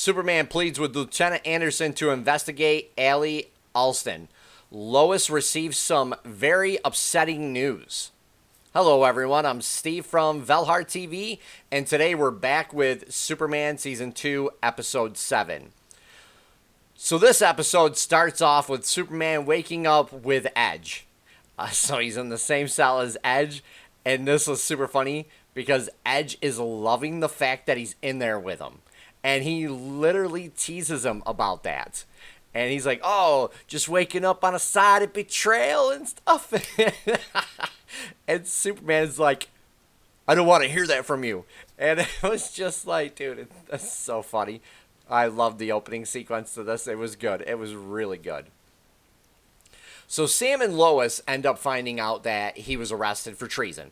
Superman pleads with Lieutenant Anderson to investigate Ally Allston. Lois receives some very upsetting news. Hello, everyone. I'm Steve from Valhartv, and today we're back with Superman Season 2, Episode 7. So this episode starts off with Superman waking up with Edge. So he's in the same cell as Edge, and this was super funny because Edge is loving the fact that he's in there with him. And he literally teases him about that. And he's like, oh, just waking up on a side of betrayal and stuff. And Superman's like, I don't want to hear that from you. And it was just like, dude, that's so funny. I loved the opening sequence to this. It was good. It was really good. So Sam and Lois end up finding out that he was arrested for treason.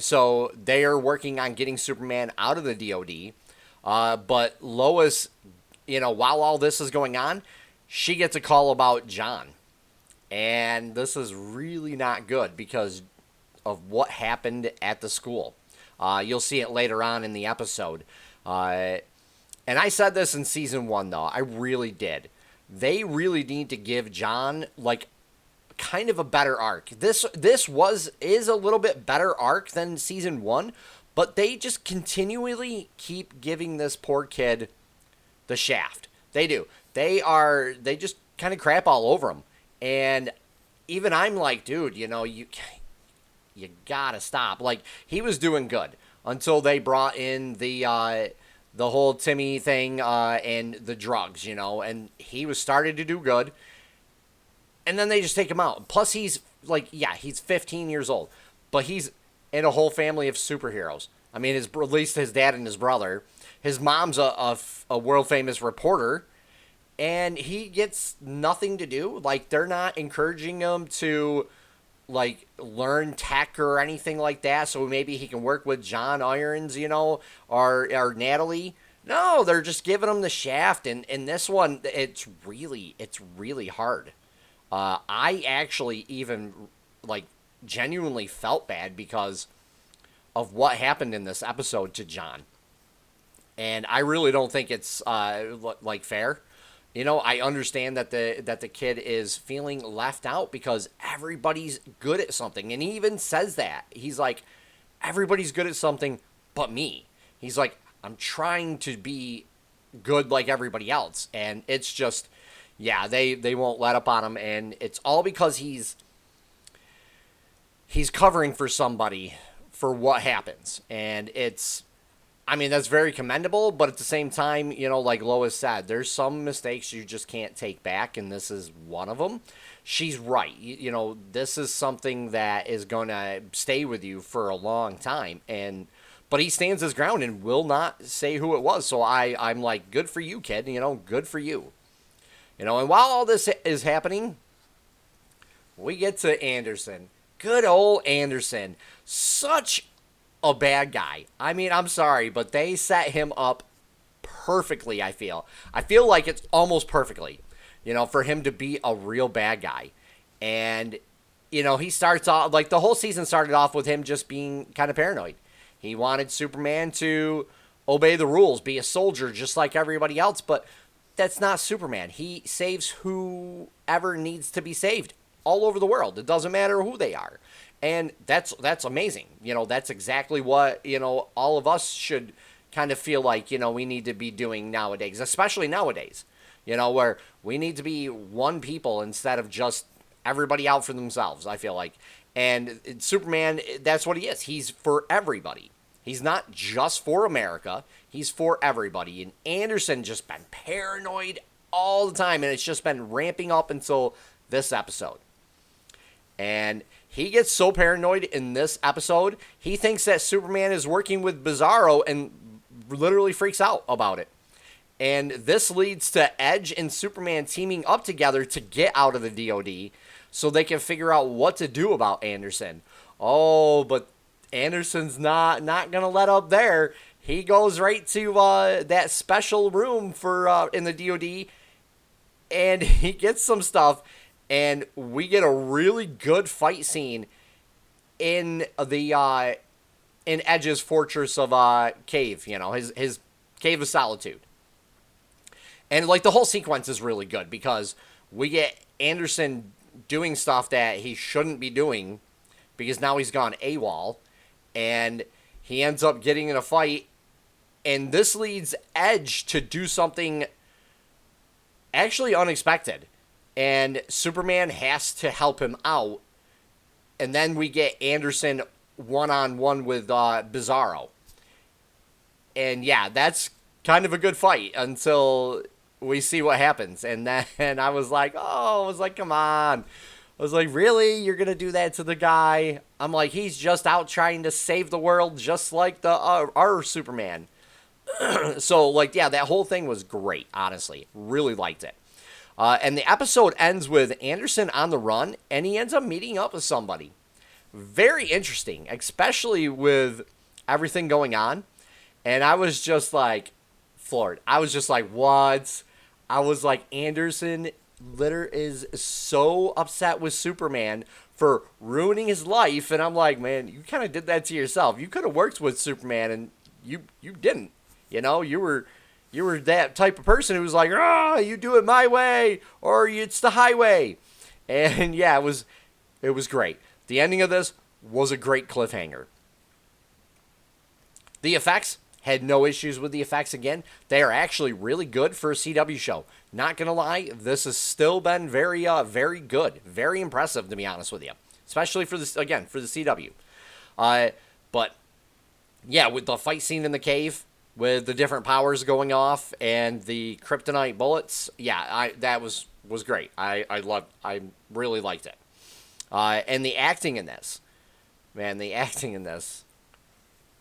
So they are working on getting Superman out of the DOD. But Lois, while all this is going on, she gets a call about John. And this is really not good because of what happened at the school. You'll see it later on in the episode. And I said this in Season 1, though. I really did. They really need to give John, kind of a better arc. This is a little bit better arc than Season 1, but they just continually keep giving this poor kid the shaft. They do. They just kind of crap all over him. And even I'm like, dude, you gotta stop. He was doing good until they brought in the whole Timmy thing and the drugs, and he was starting to do good. And then they just take him out. Plus, he's 15 years old, but he's in a whole family of superheroes. I mean, at least his dad and his brother. His mom's a world famous reporter, and he gets nothing to do. They're not encouraging him to learn tech or anything like that. So maybe he can work with John Irons, or Natalie. No, they're just giving him the shaft. And in this one, it's really hard. I actually even genuinely felt bad because of what happened in this episode to John. And I really don't think it's fair. I understand that the kid is feeling left out because everybody's good at something. And he even says that. He's like, everybody's good at something but me. He's like, I'm trying to be good like everybody else. And it's just, yeah, they won't let up on him. And it's all because he's covering for somebody for what happens. And that's very commendable, but at the same time, like Lois said, there's some mistakes you just can't take back, and this is one of them. She's right. This is something that is going to stay with you for a long time, but he stands his ground and will not say who it was, so I'm like, good for you, kid, good for you. And while all this is happening, we get to Anderson. Good old Anderson. Such a bad guy. I mean, I'm sorry, but they set him up perfectly, I feel. I feel like it's almost perfectly, for him to be a real bad guy. And, he starts off, the whole season started off with him just being kind of paranoid. He wanted Superman to obey the rules, be a soldier just like everybody else, but that's not Superman. He saves whoever needs to be saved all over the world. It doesn't matter who they are. And that's amazing. That's exactly what, all of us should kind of feel like, we need to be doing nowadays, especially nowadays, where we need to be one people instead of just everybody out for themselves, I feel like. And Superman, that's what he is. He's for everybody. He's not just for America. He's for everybody. And Anderson just been paranoid all the time, and it's just been ramping up until this episode. And he gets so paranoid in this episode, he thinks that Superman is working with Bizarro and literally freaks out about it. And this leads to Edge and Superman teaming up together to get out of the DOD so they can figure out what to do about Anderson. Oh, but Anderson's not going to let up there. He goes right to that special room for in the DOD, and he gets some stuff. And we get a really good fight scene in the in Edge's fortress of cave, his cave of solitude. And like the whole sequence is really good because we get Anderson doing stuff that he shouldn't be doing because now he's gone AWOL, and he ends up getting in a fight, and this leads Edge to do something actually unexpected, and Superman has to help him out, and then we get Anderson one-on-one with Bizarro. And yeah, that's kind of a good fight until we see what happens. And then I was like, come on. I was like, really? You're going to do that to the guy? I'm like, he's just out trying to save the world just like the our Superman. So, like, yeah, that whole thing was great, honestly. Really liked it. And the episode ends with Anderson on the run, and he ends up meeting up with somebody. Very interesting, especially with everything going on. And I was just like floored. I was just like, what? I was like, Anderson is so upset with Superman for ruining his life. And I'm like, man, you kind of did that to yourself. You could have worked with Superman, and you didn't. You know, you were that type of person who was like, you do it my way, or it's the highway. And yeah, it was great. The ending of this was a great cliffhanger. The effects, had no issues with the effects again. They are actually really good for a CW show. Not going to lie, this has still been very good. Very impressive, to be honest with you. Especially for this, again, for the CW. But yeah, with the fight scene in the cave, with the different powers going off and the kryptonite bullets, yeah, that was great. I really liked it. And the acting in this, man,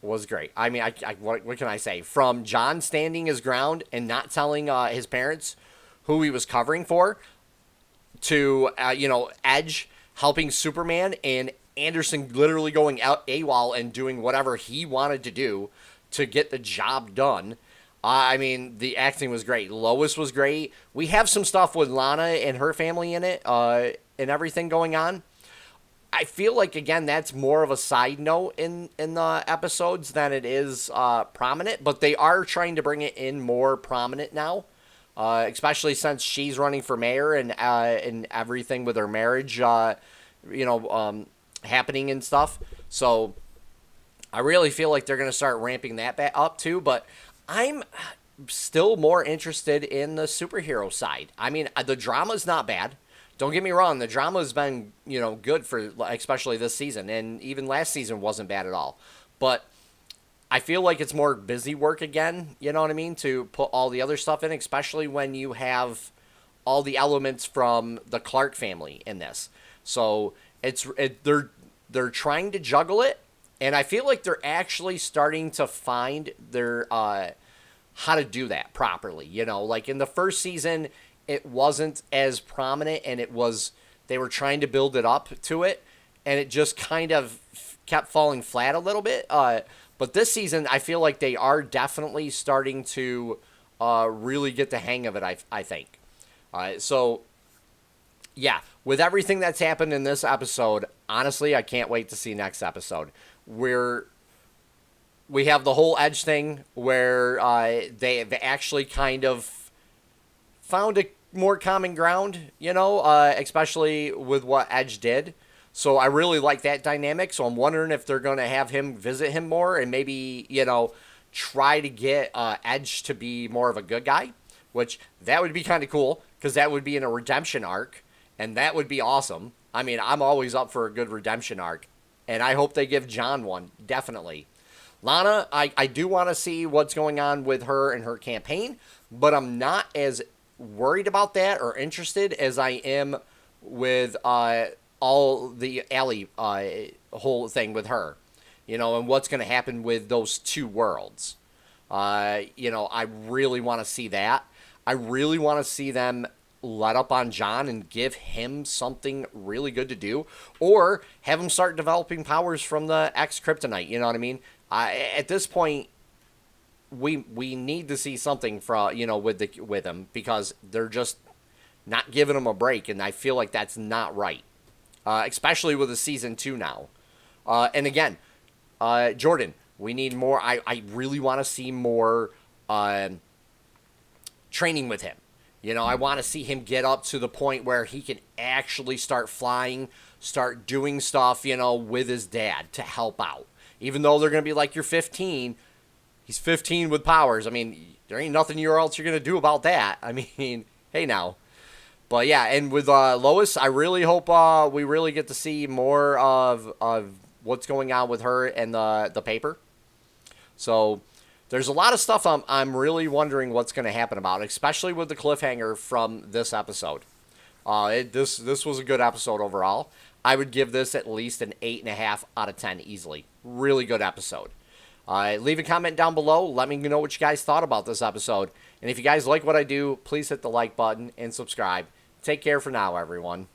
was great. I mean, what can I say? From John standing his ground and not telling his parents who he was covering for, to Edge helping Superman, and Anderson literally going out AWOL and doing whatever he wanted to do to get the job done. I mean, the acting was great. Lois was great. We have some stuff with Lana and her family in it, and everything going on. I feel like, again, that's more of a side note in the episodes than it is prominent, but they are trying to bring it in more prominent now, especially since she's running for mayor and everything with her marriage, happening and stuff. So I really feel like they're going to start ramping that back up too, but I'm still more interested in the superhero side. I mean, the drama's not bad. Don't get me wrong, the drama has been, good for especially this season, and even last season wasn't bad at all. But I feel like it's more busy work again, you know what I mean, to put all the other stuff in, especially when you have all the elements from the Clark family in this. So they're trying to juggle it, and I feel like they're actually starting to find their how to do that properly. Like in the first season, it wasn't as prominent, and they were trying to build it up to it, and it just kind of kept falling flat a little bit. But this season, I feel like they are definitely starting to really get the hang of it, I think. So, yeah, with everything that's happened in this episode, honestly, I can't wait to see next episode. We have the whole Edge thing where they actually kind of found a more common ground, especially with what Edge did. So I really like that dynamic. So I'm wondering if they're going to have him visit him more and maybe, try to get Edge to be more of a good guy, which that would be kind of cool because that would be in a redemption arc, and that would be awesome. I mean, I'm always up for a good redemption arc, and I hope they give John one, definitely. Lana, I do want to see what's going on with her and her campaign, but I'm not as worried about that or interested as I am with all the Ally whole thing with her, and what's going to happen with those two worlds. I really want to see that. I really want to see them let up on John and give him something really good to do, or have him start developing powers from the Kryptonite. You know what I mean? At this point, we need to see something with him, because they're just not giving him a break, and I feel like that's not right, especially with a season 2 now. And again, Jordan, we need more. I really want to see more training with him. You know, I want to see him get up to the point where he can actually start flying, start doing stuff, you know, with his dad to help out. Even though they're going to be like, you're 15, he's 15 with powers. I mean, there ain't nothing else you're going to do about that. I mean, hey now. But yeah, and with Lois, I really hope we really get to see more of what's going on with her and the paper. So there's a lot of stuff I'm really wondering what's going to happen about, especially with the cliffhanger from this episode. This was a good episode overall. I would give this at least an 8.5 out of 10 easily. Really good episode. Leave a comment down below. Let me know what you guys thought about this episode. And if you guys like what I do, please hit the like button and subscribe. Take care for now, everyone.